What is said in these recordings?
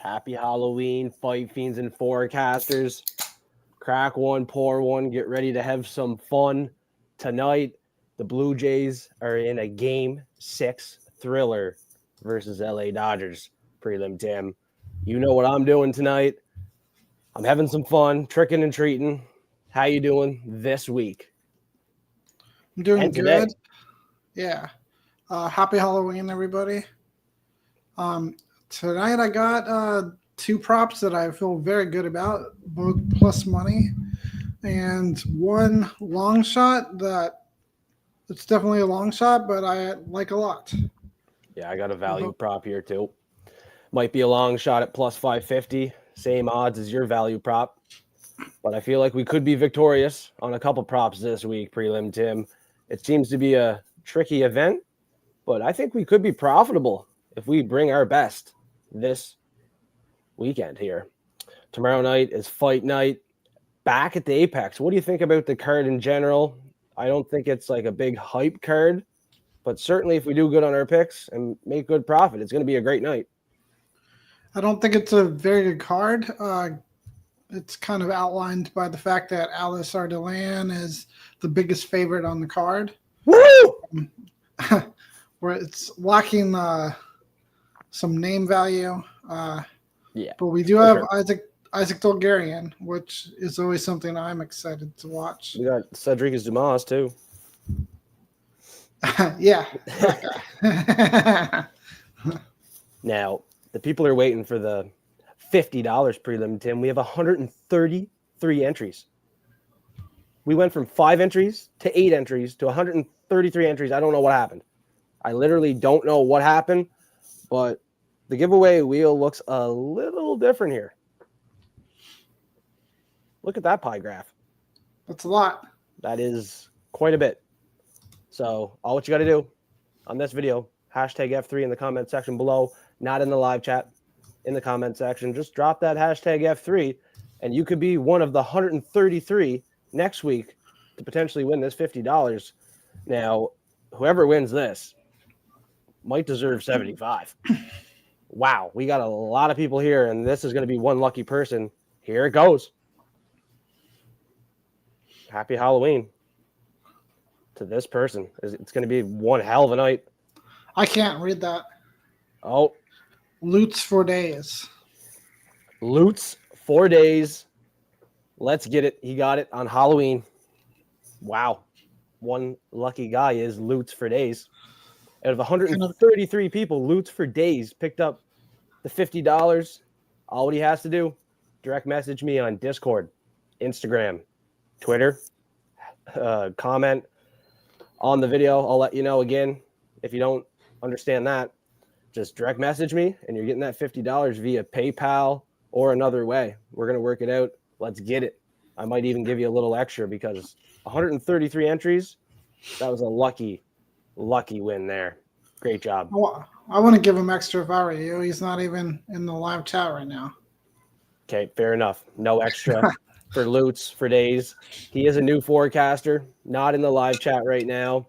Happy Halloween, fight fiends and forecasters. Crack one, pour one, get ready to have some fun. Tonight, the Blue Jays are in a Game 6 thriller versus LA Dodgers. Prelim Tim. You know what I'm doing tonight. I'm having some fun, tricking and treating. How you doing this week? I'm doing And today. good. Yeah. Happy Halloween, everybody. Tonight I got two props that I feel very good about, both plus money, and one long shot that it's definitely a long shot, but I like a lot. Yeah, I got a value prop here too. Might be a long shot at plus 550. Same odds as your value prop. But I feel like we could be victorious on a couple props this week, Prelim Tim. It seems to be a tricky event, but I think we could be profitable if we bring our best this weekend here. Tomorrow night is fight night back at the Apex. What do you think about the card in general? I don't think it's like a big hype card, but certainly if we do good on our picks and make good profit, it's going to be a great night. I don't think it's a very good card. It's kind of outlined by the fact that Alice Ardelan is the biggest favorite on the card. Woo! Where it's lacking some name value. Yeah, but we do have Isaac Dolgarian, which is always something I'm excited to watch. We got Cedric Dumas too. Yeah. That guy. Now, the people are waiting for the $50 prelim, Tim. We have 133 entries. We went from 5 entries to 8 entries to 133 entries. I don't know what happened. I literally don't know what happened, but the giveaway wheel looks a little different here. Look at that pie graph. That's a lot. That is quite a bit. So all what you got to do on this video, hashtag F3 in the comment section below, not in the live chat, in the comment section. Just drop that hashtag F3, and you could be one of the 133 next week to potentially win this $50. Now, whoever wins this might deserve 75. Wow, we got a lot of people here, and this is going to be one lucky person. Here it goes. Happy Halloween to this person. It's going to be one hell of a night. I can't read that. Oh. Loots for days. Loots 4 days. Let's get it. He got it on Halloween. Wow. One lucky guy is Loots for days. Out of 133 people, Loots for days picked up the $50. All what he has to do, direct message me on Discord, Instagram, Twitter, comment on the video. I'll let you know again. If you don't understand that, just direct message me and you're getting that $50 via PayPal or another way. We're going to work it out. Let's get it. I might even give you a little extra because 133 entries, that was a lucky win there. Great job. I want to give him extra if I were you. He's not even in the live chat right now. Okay, fair enough. No extra for Loots for days. He is a new forecaster, not in the live chat right now.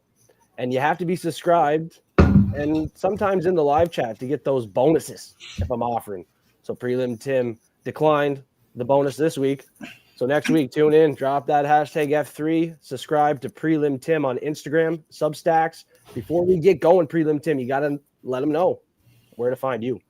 And you have to be subscribed and sometimes in the live chat to get those bonuses if I'm offering. So Prelim Tim declined the bonus this week. So next week, tune in, drop that hashtag F3, subscribe to Prelim Tim on Instagram, Substacks. Before we get going, Prelim Tim, you got to let them know where to find you.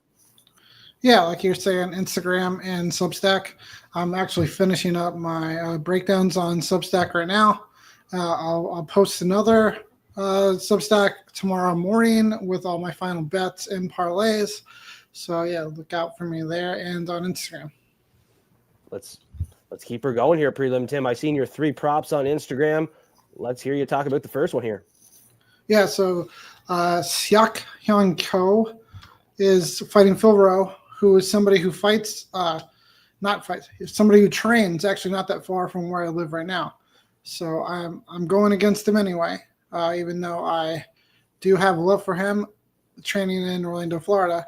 Yeah, like you're saying, Instagram and Substack. I'm actually finishing up my breakdowns on Substack right now. I'll post another Substack tomorrow morning with all my final bets and parlays. So yeah, look out for me there and on Instagram. Let's keep her going here, Prelim Tim. I seen your 3 props on Instagram. Let's hear you talk about the first one here. Yeah, so Seok Hyun Ko is fighting Phil Rowe, who is somebody who fights, somebody who trains actually not that far from where I live right now. So I'm going against him anyway, even though I do have love for him training in Orlando, Florida.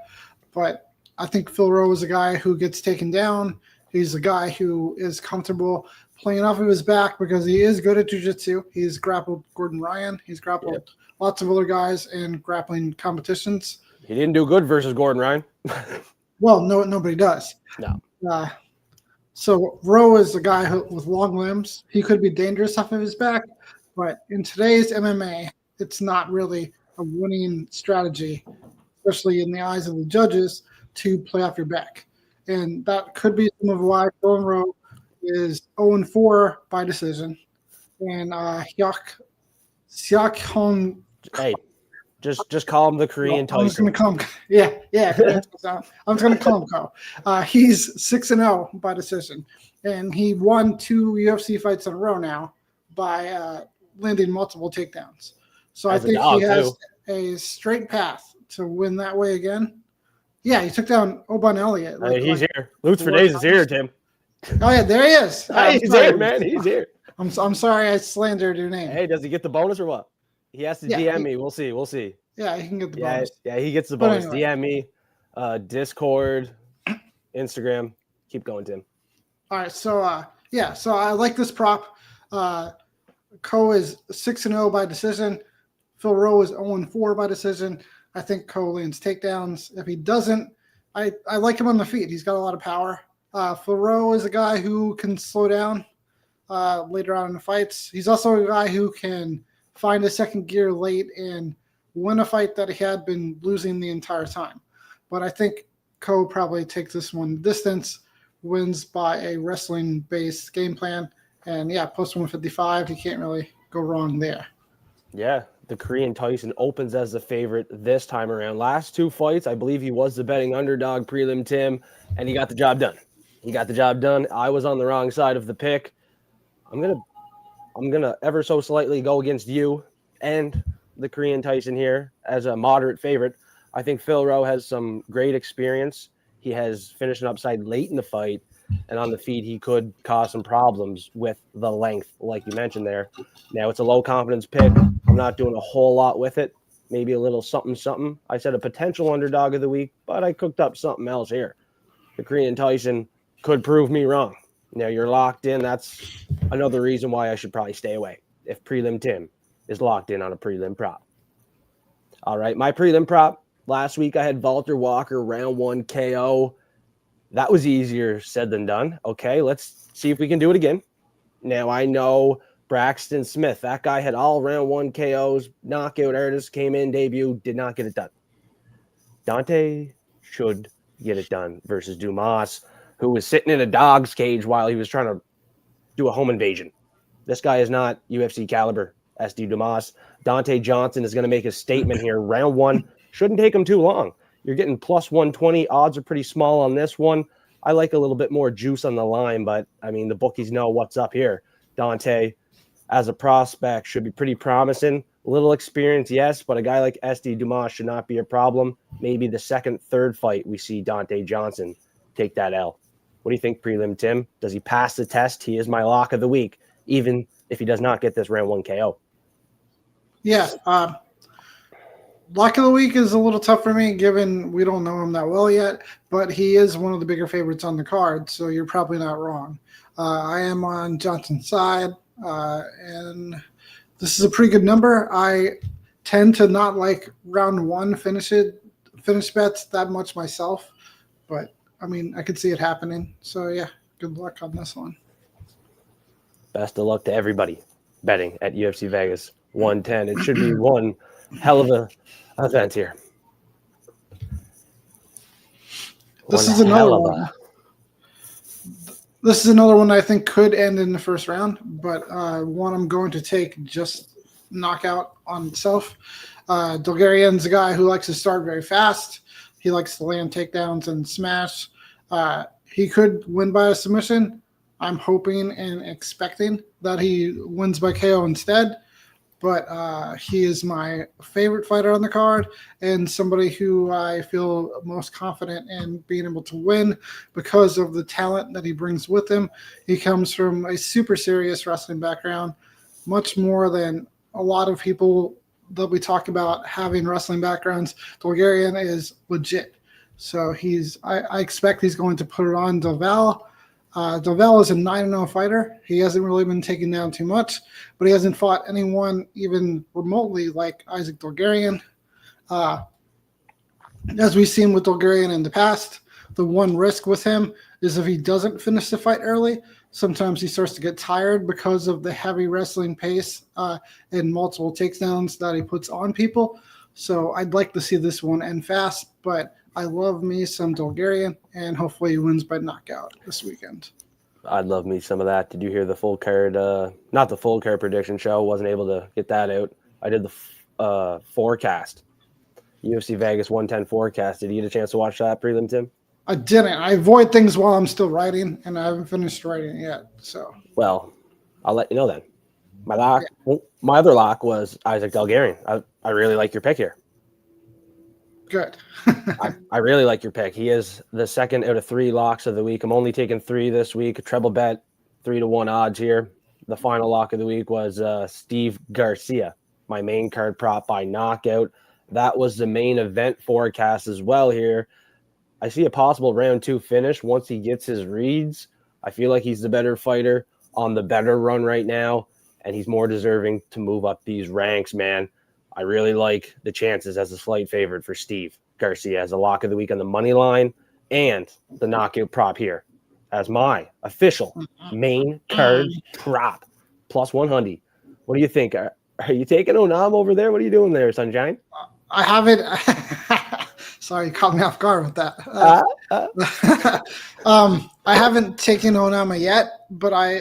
But I think Phil Rowe is a guy who gets taken down. He's a guy who is comfortable playing off of his back because he is good at jiu-jitsu. He's grappled Gordon Ryan. He's grappled lots of other guys in grappling competitions. He didn't do good versus Gordon Ryan. Well, no, nobody does. No. So Rowe is a guy with long limbs. He could be dangerous off of his back, but in today's MMA, it's not really a winning strategy, especially in the eyes of the judges, to play off your back. And that could be some of why Dylan Rowe is 0-4 by decision. And Siak Hong. Hey, just call him the Korean I'm just Tyson. gonna call him. Yeah. I'm just gonna call him Ko. He's 6-0 by decision, and he won 2 UFC fights in a row now by landing multiple takedowns. So I think he has a straight path to win that way again. Yeah, he took down Oban Elliott. He's here. Lutz for days is here, Tim. Oh yeah, there he is. He's here, man. He's here. I'm sorry I slandered your name. Hey, does he get the bonus or what? He has to DM me. We'll see. Yeah, he can get the bonus. Yeah, he gets the bonus. Anyway. DM me, Discord, Instagram. Keep going, Tim. All right, so I like this prop. Ko is 6-0 by decision. Phil Rowe is 0-4 by decision. I think Ko lands takedowns. If he doesn't, I like him on the feet. He's got a lot of power. Phil Rowe is a guy who can slow down later on in the fights. He's also a guy who can find a second gear late and win a fight that he had been losing the entire time. But I think Ko probably takes this one distance, wins by a wrestling-based game plan. And, yeah, plus 155, you can't really go wrong there. Yeah, the Korean Tyson opens as the favorite this time around. Last 2 fights, I believe he was the betting underdog, Prelim Tim, and he got the job done. I was on the wrong side of the pick. I'm gonna ever so slightly go against you and the Korean Tyson here as a moderate favorite. I think Phil Rowe has some great experience. He has finished an upside late in the fight, and on the feet he could cause some problems with the length, like you mentioned there. Now it's a low confidence pick. I'm not doing a whole lot with it. Maybe a little something. I said a potential underdog of the week, but I cooked up something else here. The Korean Tyson could prove me wrong. Now you're locked in. That's another reason why I should probably stay away if Prelim Tim is locked in on a prelim prop. All right, my prelim prop. Last week I had Walter Walker round 1 KO. That was easier said than done. Okay, let's see if we can do it again. Now I know Braxton Smith. That guy had all round 1 KOs. Knockout artist came in, debut, did not get it done. Dante should get it done versus Dumas, who was sitting in a dog's cage while he was trying to do a home invasion. This guy is not UFC caliber. SD Dumas. Dante Johnson is going to make a statement here. Round 1 shouldn't take him too long. You're getting plus 120. Odds are pretty small on this one. I like a little bit more juice on the line, but I mean, the bookies know what's up here. Dante, as a prospect, should be pretty promising. A little experience, yes, but a guy like SD Dumas should not be a problem. Maybe the second, third fight we see Dante Johnson take that L. What do you think, Prelim Tim? Does he pass the test? He is my lock of the week, even if he does not get this round 1 KO. Yeah, lock of the week is a little tough for me, given we don't know him that well yet, but he is one of the bigger favorites on the card, so you're probably not wrong. I am on Johnson's side, and this is a pretty good number. I tend to not like round 1 finish bets that much myself, but I mean, I could see it happening. So yeah, good luck on this one. Best of luck to everybody betting at UFC Vegas 110. It should be one hell of a event here. This is another one I think could end in the first round, but one I'm going to take just knockout on itself. Bulgarian's a guy who likes to start very fast. He likes to land takedowns and smash. He could win by a submission. I'm hoping and expecting that he wins by KO instead. But he is my favorite fighter on the card and somebody who I feel most confident in being able to win because of the talent that he brings with him. He comes from a super serious wrestling background, much more than a lot of people that we talk about having wrestling backgrounds. Bulgarian is legit. So I expect he's going to put it on Doval. Doval is a 9-0 fighter. He hasn't really been taken down too much, but he hasn't fought anyone even remotely like Isaac Bulgarian. As we've seen with Bulgarian in the past, The one risk with him is if he doesn't finish the fight early, sometimes he starts to get tired because of the heavy wrestling pace and multiple takedowns that he puts on people. So I'd like to see this one end fast, but I love me some Bulgarian, and hopefully he wins by knockout this weekend. I'd love me some of that. Did you hear the full card? Not the full card prediction show. Wasn't able to get that out. I did the forecast. UFC Vegas 110 forecast. Did you get a chance to watch that, Prelim Tim? I didn't. I avoid things while I'm still writing, and I haven't finished writing it yet. So, well, I'll let you know then. My other lock was Isaac Bulgarian. I really like your pick here. Good. I really like your pick. He is the second out of 3 locks of the week. I'm only taking 3 this week. A treble bet, 3-1 odds here. The final lock of the week was Steve Garcia, my main card prop by knockout. That was the main event forecast as well here. I see a possible round 2 finish once he gets his reads. I feel like he's the better fighter on the better run right now, and he's more deserving to move up these ranks, man. I really like the chances as a slight favorite for Steve Garcia as a lock of the week on the money line and the knockout prop here as my official main card prop plus 100. What do you think? Are you taking Onam over there? What are you doing there, Sunshine? I haven't. Sorry, you caught me off guard with that. I haven't taken Onama yet, but I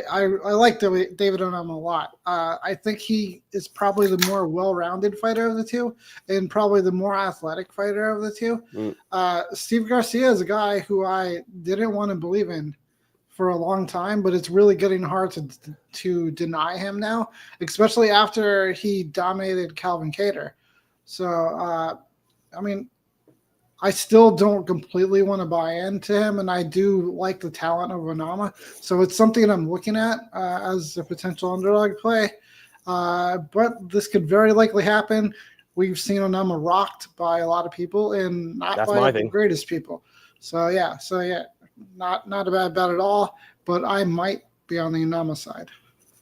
like David Onama a lot. I think he is probably the more well-rounded fighter of the two and probably the more athletic fighter of the two. Steve Garcia is a guy who I didn't want to believe in for a long time, but it's really getting hard to deny him now, especially after he dominated Calvin Kattar. So, I mean, I still don't completely want to buy into him, and I do like the talent of Onama. So it's something I'm looking at as a potential underdog play. But this could very likely happen. We've seen Onama rocked by a lot of people and not by the greatest people. So yeah, not a bad bet at all, but I might be on the Onama side.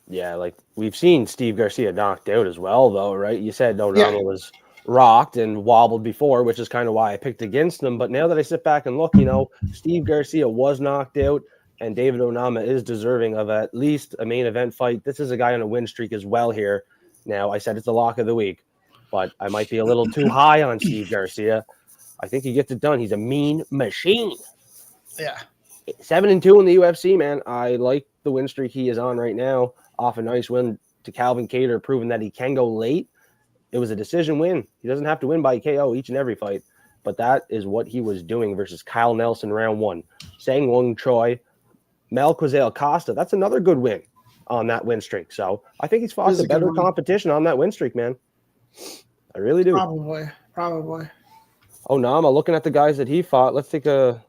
Yeah, like we've seen Steve Garcia knocked out as well, though, right? You said Onama was rocked and wobbled before, which is kind of why I picked against them. But now that I sit back and look, Steve Garcia was knocked out, and David Onama is deserving of at least a main event fight. This is a guy on a win streak as well here. Now, I said it's the lock of the week, but I might be a little too high on Steve Garcia. I think he gets it done. He's a mean machine. Yeah. 7-2 in the UFC, man. I like the win streak he is on right now off a nice win to Calvin Kattar, proving that he can go late. It was a decision win. He doesn't have to win by KO each and every fight, but that is what he was doing versus Kyle Nelson round 1. Sang Wung Choi, Malquazel Costa. That's another good win on that win streak. So I think he's fought the better competition on that win streak, man. I really do. Probably. Oh, Nama, looking at the guys that he fought, let's take a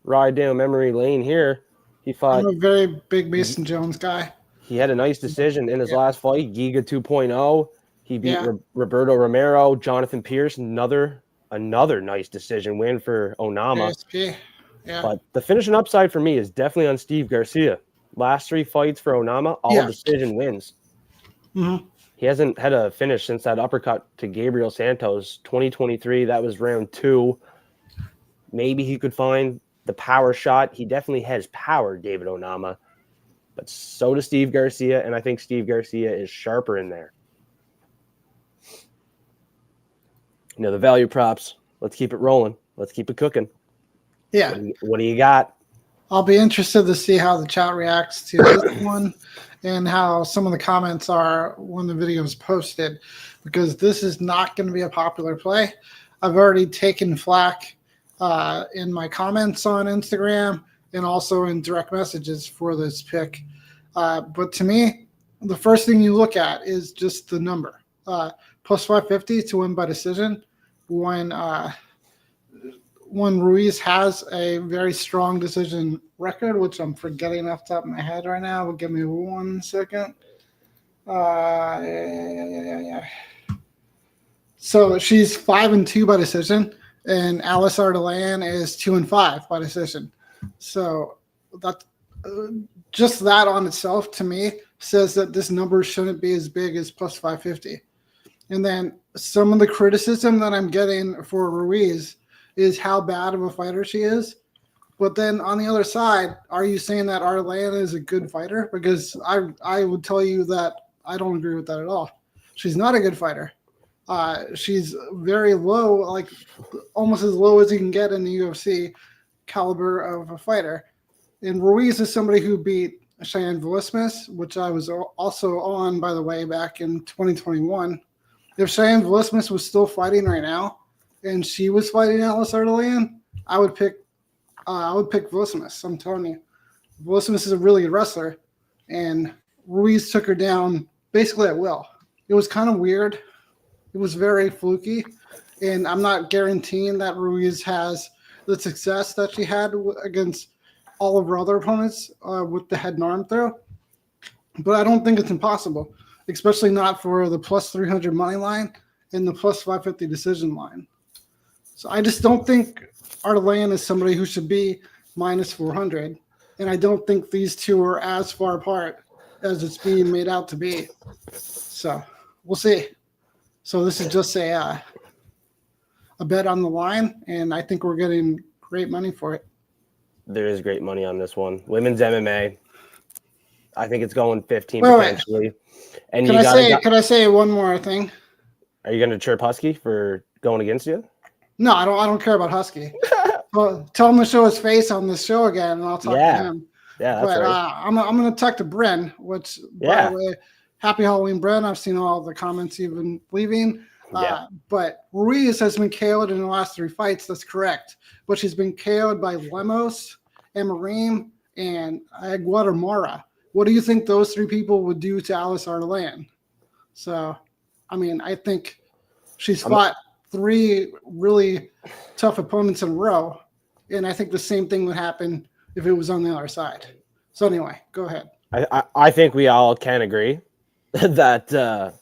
ride down memory lane here. He fought. I'm a very big Mason Jones guy. He had a nice decision in his last fight, Giga 2.0. He beat Roberto Romero, Jonathan Pierce, another nice decision win for Onama. ASP. Yeah. But the finishing upside for me is definitely on Steve Garcia. Last 3 fights for Onama, all decision wins. Mm-hmm. He hasn't had a finish since that uppercut to Gabriel Santos, 2023. That was round 2. Maybe he could find the power shot. He definitely has power, David Onama. But so does Steve Garcia, and I think Steve Garcia is sharper in there. The value props. Let's keep it rolling. Let's keep it cooking. Yeah. What do you got? I'll be interested to see how the chat reacts to this one and how some of the comments are when the video is posted, because this is not going to be a popular play. I've already taken flack in my comments on Instagram and also in direct messages for this pick. But to me, the first thing you look at is just the number. Plus 550 to win by decision when Ruiz has a very strong decision record, which I'm forgetting off the top of my head right now, but give me 1 second. So she's 5-2 by decision, and Alice Ardalan is 2-5 by decision. So that just that on itself to me says that this number shouldn't be as big as plus 550. And then some of the criticism that I'm getting for Ruiz is how bad of a fighter she is. But then on the other side, are you saying that Arlana is a good fighter? Because I would tell you that I don't agree with that at all. She's not a good fighter. She's very low, like almost as low as you can get in the UFC caliber of a fighter. And Ruiz is somebody who beat Cheyenne Velismus, which I was also on, by the way, back in 2021. If Cheyenne Velismus was still fighting right now, and she was fighting Alice Ardalan, I would pick Velismus. I'm telling you, Velismus is a really good wrestler, and Ruiz took her down basically at will. It was kind of weird. It was very fluky, and I'm not guaranteeing that Ruiz has the success that she had against all of her other opponents with the head and arm throw. But I don't think it's impossible, especially not for the plus 300 money line and the plus 550 decision line. So I just don't think Ardalan is somebody who should be minus 400. And I don't think these two are as far apart as it's being made out to be. So we'll see. So this is just a bet on the line, and I think we're getting great money for it. There is great money on this one. Women's MMA. I think it's going 15 potentially. And can I say one more thing? Are you going to chirp Husky for going against you? No, I don't care about Husky. Well, tell him to show his face on this show again, and I'll talk to him. Yeah, that's right. I'm going to talk to Bryn, which, by the way, happy Halloween, Bryn. I've seen all the comments you've been leaving. But Ruiz has been KO'd in the last 3 fights. That's correct. But she's been KO'd by Lemos, Amarim, and Guatemala. What do you think those 3 people would do to Alice Ardalan? So, I mean, I think she's fought 3 really tough opponents in a row. And I think the same thing would happen if it was on the other side. So anyway, go ahead. I think we all can agree that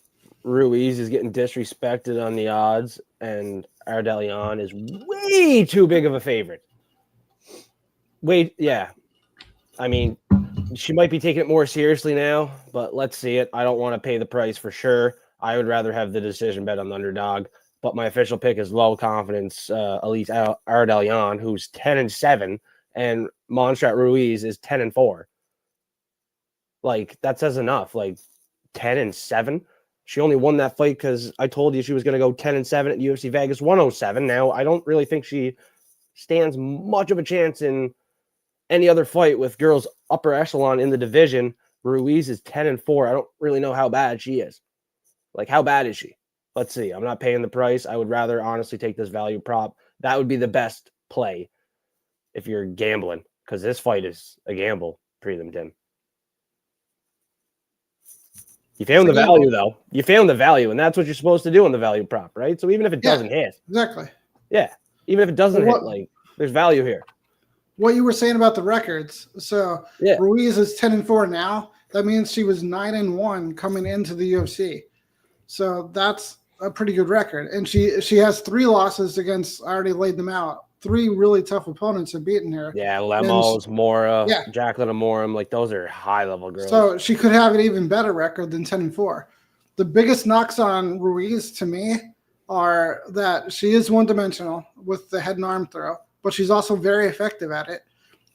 Ruiz is getting disrespected on the odds, and Ardalan is way too big of a favorite. I mean, she might be taking it more seriously now, but let's see it. I don't want to pay the price for sure. I would rather have the decision bet on the underdog, but my official pick is low confidence Elise Ardalan, who's 10-7, and Montserrat Ruiz is 10-4. Like, that says enough. Like, 10-7. She only won that fight because I told you she was going to go 10-7 at UFC Vegas 107. Now, I don't really think she stands much of a chance in any other fight with girls upper echelon in the division. Ruiz is 10-4. I don't really know how bad she is. Like, how bad is she? Let's see. I'm not paying the price. I would rather honestly take this value prop. That would be the best play if you're gambling, because this fight is a gamble, Prelim Tim. You found the value, though. You found the value, and that's what you're supposed to do on the value prop, right? So even if it doesn't hit. Exactly. Yeah. Even if it doesn't hit, like, there's value here. What you were saying about the records. So Ruiz is 10-4 now. That means she was 9-1 coming into the UFC. So that's a pretty good record. And she has 3 losses against, I already laid them out, 3 really tough opponents have beaten her. Yeah, Lemos, Mora, Jacqueline Amorim, like those are high-level girls. So she could have an even better record than 10-4. The biggest knocks on Ruiz to me are that she is one-dimensional with the head and arm throw, but she's also very effective at it.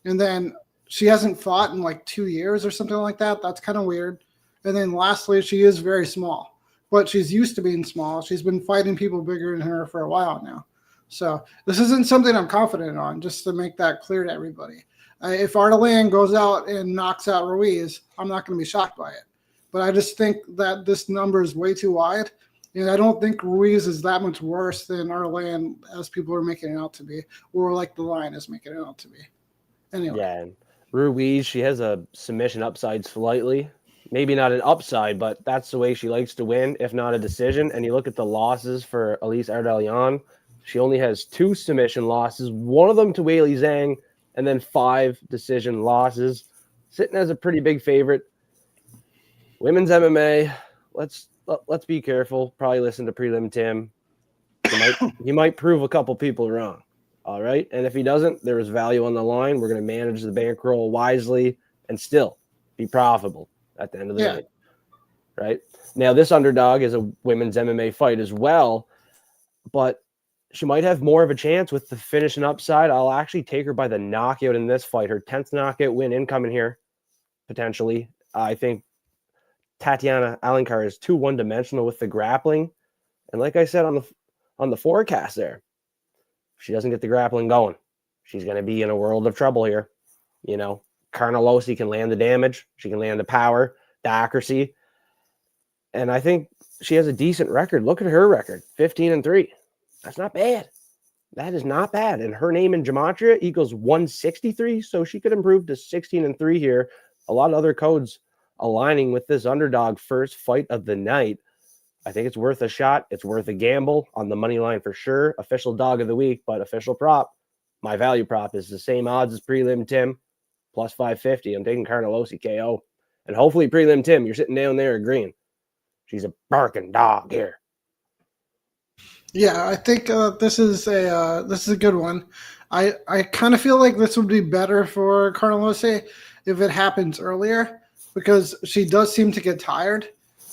And then she hasn't fought in like 2 years or something like that. That's kind of weird. And then lastly, she is very small, but she's used to being small. She's been fighting people bigger than her for a while now. So this isn't something I'm confident on, just to make that clear to everybody. If Ardalan goes out and knocks out Ruiz, I'm not going to be shocked by it. But I just think that this number is way too wide. And I don't think Ruiz is that much worse than Ardalan as people are making it out to be, or like the line is making it out to be. Anyway. Yeah, and Ruiz, she has a submission upside slightly. Maybe not an upside, but that's the way she likes to win, if not a decision. And you look at the losses for Elise Ardalan, she only has 2 submission losses, one of them to Weili Zhang, and then 5 decision losses, sitting as a pretty big favorite. Women's MMA, let's be careful. Probably listen to Prelim Tim. He might prove a couple people wrong. All right. And if he doesn't, there is value on the line. We're going to manage the bankroll wisely and still be profitable at the end of the night. Right. Now, this underdog is a women's MMA fight as well, but she might have more of a chance with the finishing upside. I'll actually take her by the knockout in this fight. Her 10th knockout win incoming here, potentially. I think Tatiana Alencar is too one-dimensional with the grappling. And like I said on the forecast there, if she doesn't get the grappling going, she's going to be in a world of trouble here. You know, Carnelossi can land the damage. She can land the power, the accuracy. And I think she has a decent record. Look at her record, 15-3. That's not bad. That is not bad. And her name in gematria equals 163, so she could improve to 16-3 here. A lot of other codes aligning with this underdog first fight of the night. I think it's worth a shot. It's worth a gamble on the money line for sure. Official dog of the week, but official prop. My value prop is the same odds as Prelim Tim, plus 550. I'm taking Carnelossi KO. And hopefully Prelim Tim, you're sitting down there agreeing. She's a barking dog here. Yeah, I think this is a good one. I kind of feel like this would be better for Carnelossi if it happens earlier, because she does seem to get tired.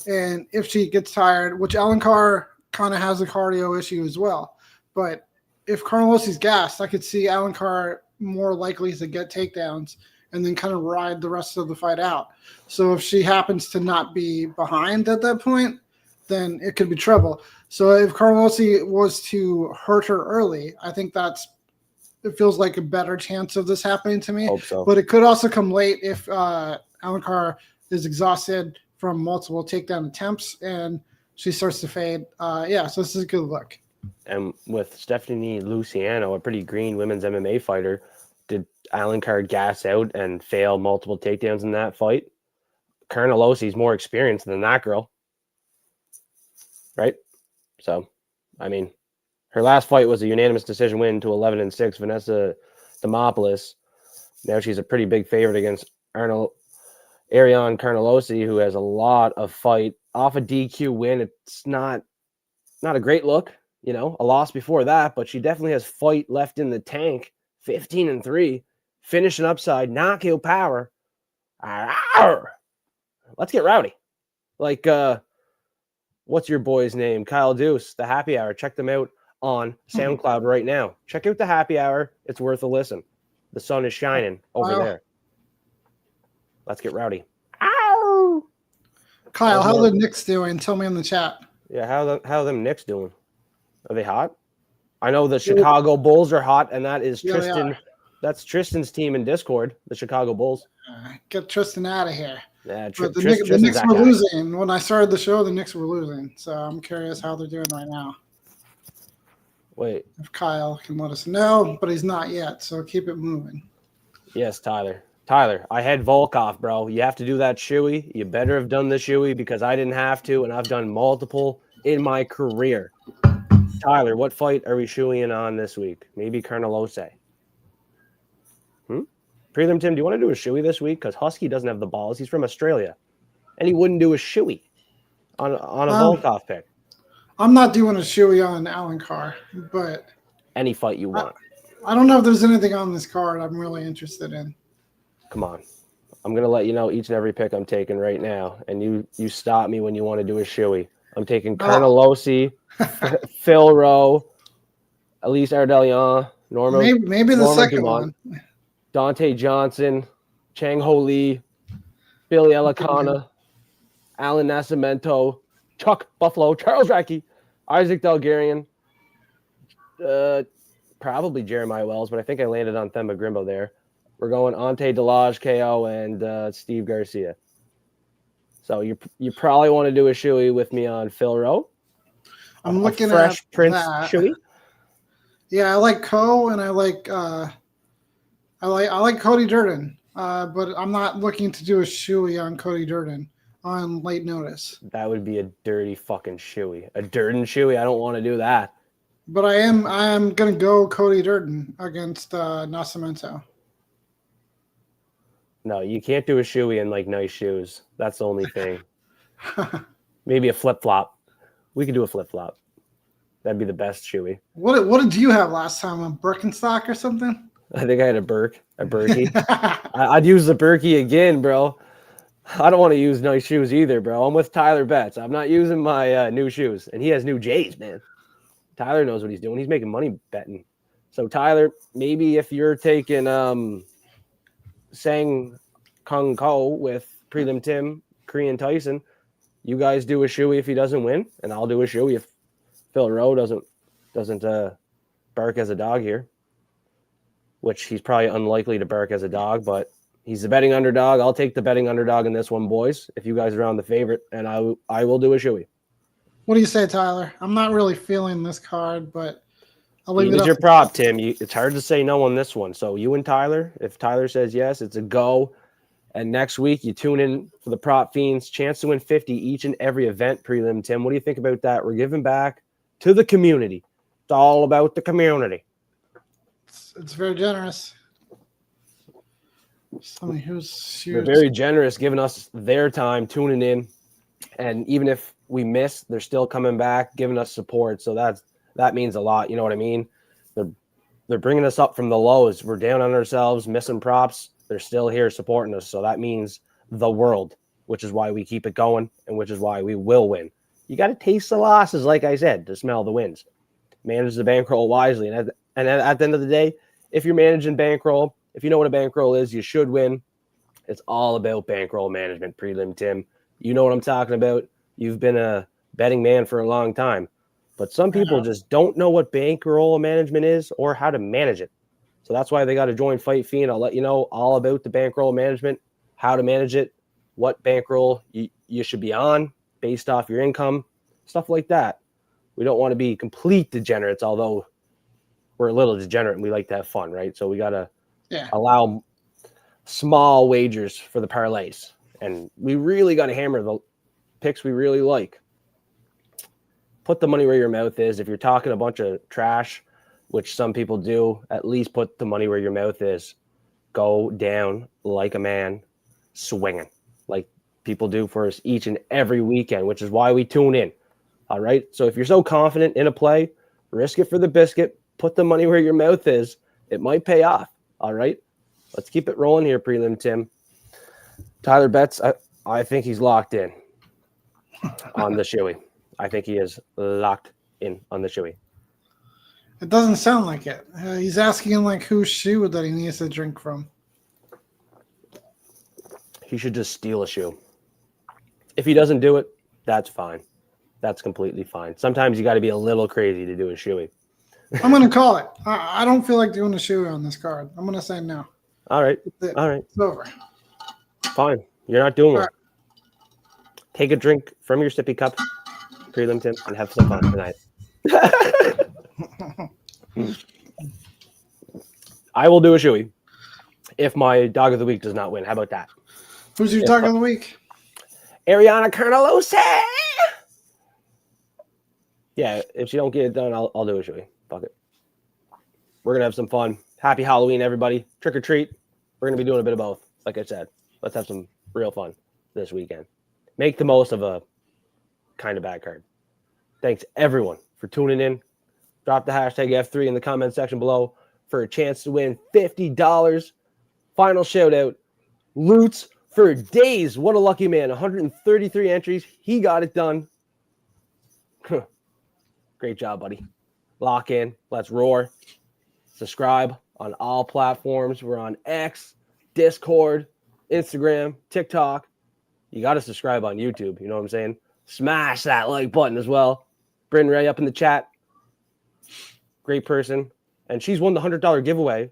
And if she gets tired, which Alencar kind of has a cardio issue as well, but if Carnelossi's gassed, I could see Alencar more likely to get takedowns and then kind of ride the rest of the fight out. So if she happens to not be behind at that point, then it could be trouble. So if Carnelossi was to hurt her early, I think it feels like a better chance of this happening to me. Hope so. But it could also come late if Alencar is exhausted from multiple takedown attempts and she starts to fade. So this is a good look. And with Stephanie Luciano, a pretty green women's MMA fighter, did Alencar gas out and fail multiple takedowns in that fight? Carnelossi's more experienced than that girl. Right? So, I mean, her last fight was a unanimous decision win to 11-6, Vanessa Demopoulos. Now she's a pretty big favorite against Ariane Carnelossi, who has a lot of fight off a DQ win. It's not a great look, you know, a loss before that, but she definitely has fight left in the tank. 15-3, finishing upside, knockout power. Arr! Let's get rowdy. Like, what's your boy's name? Kyle Deuce, the Happy Hour. Check them out on SoundCloud right now. Check out the Happy Hour. It's worth a listen. The sun is shining over there. Let's get rowdy. Ow! Kyle, how are the Knicks doing? Tell me in the chat. Yeah, how them Knicks doing? Are they hot? I know the Chicago Bulls are hot, and that is Tristan. That's Tristan's team in Discord, the Chicago Bulls. Get Tristan out of here. Yeah, the Knicks were losing. When I started the show, the Knicks were losing. So I'm curious how they're doing right now. Wait. If Kyle can let us know, but he's not yet, so keep it moving. Yes, Tyler. Tyler, I had Volkov, bro. You have to do that shoey. You better have done the shoey because I didn't have to, and I've done multiple in my career. Tyler, what fight are we shoeying on this week? Maybe Carnelossi. Prelim Tim, do you want to do a shoey this week? Because Husky doesn't have the balls. He's from Australia. And he wouldn't do a shoey on a Volkov pick. I'm not doing a shoey on Alencar, but any fight you want. I don't know if there's anything on this card I'm really interested in. Come on. I'm going to let you know each and every pick I'm taking right now. And you stop me when you want to do a shoey. I'm taking Carnelossi, Phil Rowe, Elise Ardelian, Norma. Maybe the second one. Dante Johnson, Chang Ho Lee, Billy Elicana, Alan Nascimento, Chuck Buffalo, Charles Racky, Isaac Delgarian, probably Jeremiah Wells, but I think I landed on Themba Grimbo there. We're going Ante Delage, KO, and Steve Garcia. So you probably want to do a shoey with me on Phil Rowe. I'm looking Fresh at Prince that. shoey. Yeah, I like Co, and I like Cody Durden, but I'm not looking to do a shoey on Cody Durden on late notice. That would be a dirty fucking shoey. A Durden shoey. I don't want to do that. But I am gonna go Cody Durden against Nascimento. No, you can't do a shoey in like nice shoes. That's the only thing. Maybe a flip flop. We could do a flip flop. That'd be the best shoey. What did you have last time? A Birkenstock or something? I think I had a Berkey. I'd use the Berkey again, bro. I don't want to use nice shoes either, bro. I'm with Tyler Betts. I'm not using my new shoes, and he has new J's, man. Tyler knows what he's doing. He's making money betting. So Tyler, maybe if you're taking Sang Kung Ko with Prelim Tim, Korean Tyson, you guys do a shoey if he doesn't win, and I'll do a shoey if Phil Rowe doesn't bark as a dog here, which he's probably unlikely to bark as a dog, but he's the betting underdog. I'll take the betting underdog in this one, boys, if you guys are on the favorite, and I will do a shoey. What do you say, Tyler? I'm not really feeling this card, but I'll leave it up. Your prop, Tim. It's hard to say no on this one. So you and Tyler, if Tyler says yes, it's a go. And next week, you tune in for the Prop Fiends. Chance to win 50 each and every event, Prelim Tim. What do you think about that? We're giving back to the community. It's all about the community. It's very generous. Somebody They're very generous, giving us their time, tuning in. And even if we miss, they're still coming back, giving us support. So that means a lot. You know what I mean? They're bringing us up from the lows. We're down on ourselves, missing props. They're still here supporting us. So that means the world, which is why we keep it going and which is why we will win. You got to taste the losses, like I said, to smell the wins. Manage the bankroll wisely. And at the end of the day, if you're managing bankroll, if you know what a bankroll is, you should win. It's all about bankroll management, Prelim Tim. You know what I'm talking about. You've been a betting man for a long time. But some people just don't know what bankroll management is or how to manage it. So that's why they got to join Fight Fiend. I'll let you know all about the bankroll management, how to manage it, what bankroll you should be on based off your income, stuff like that. We don't want to be complete degenerates, although we're a little degenerate and we like to have fun, right? So we got to allow small wagers for the parlays. And we really got to hammer the picks we really like. Put the money where your mouth is. If you're talking a bunch of trash, which some people do, at least put the money where your mouth is. Go down like a man, swinging, like people do for us each and every weekend, which is why we tune in. All right? So if you're so confident in a play, risk it for the biscuit. Put the money where your mouth is. It might pay off. All right? Let's keep it rolling here, Prelim Tim. Tyler Betts, I think he's locked in on the shoey. I think he is locked in on the shoey. It doesn't sound like it. He's asking like whose shoe that he needs to drink from. He should just steal a shoe. If he doesn't do it, that's fine. That's completely fine. Sometimes you got to be a little crazy to do a shoey. I'm going to call it. I don't feel like doing a shoey on this card. I'm going to say no. All right. All right. It's over. Fine. You're not doing it. Take a drink from your sippy cup, Prelim Tim, and have some fun tonight. I will do a shoey if my dog of the week does not win. How about that? Who's your dog of the week? Ariana Carnelose. Yeah, if she don't get it done, I'll do a shoey. Fuck it. We're gonna have some fun. Happy Halloween, everybody. Trick or treat. We're gonna be doing a bit of both. Like I said, let's have some real fun this weekend. Make the most of a kind of bad card. Thanks everyone for tuning in. Drop the hashtag F3 in the comment section below for a chance to win $50. Final shout out, Lutz for days. What a lucky man. 133 entries. He got it done. Great job, buddy. Lock in. Let's roar. Subscribe on all platforms. We're on X, Discord, Instagram, TikTok. You got to subscribe on YouTube. You know what I'm saying? Smash that like button as well. Bryn Ray up in the chat. Great person. And she's won the $100 giveaway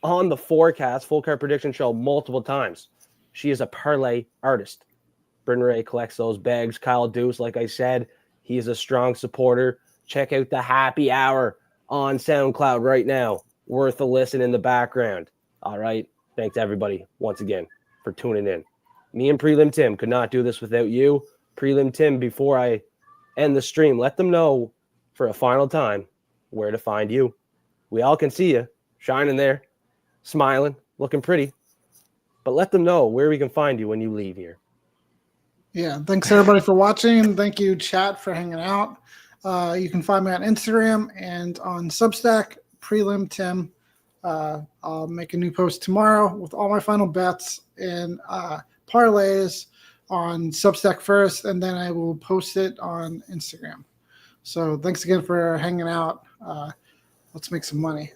on the Forecast Full Card Prediction Show multiple times. She is a parlay artist. Bryn Ray collects those bags. Kyle Deuce, like I said, he is a strong supporter. Check out the happy hour on SoundCloud right now. Worth a listen in the background. All right. Thanks, everybody, once again, for tuning in. Me and Prelim Tim could not do this without you. Prelim Tim, before I end the stream, let them know for a final time where to find you. We all can see you shining there, smiling, looking pretty. But let them know where we can find you when you leave here. Yeah, thanks everybody for watching. Thank you, chat, for hanging out. You can find me on Instagram and on Substack, Prelim Tim. I'll make a new post tomorrow with all my final bets and parlays on Substack first, and then I will post it on Instagram. So thanks again for hanging out. Let's make some money.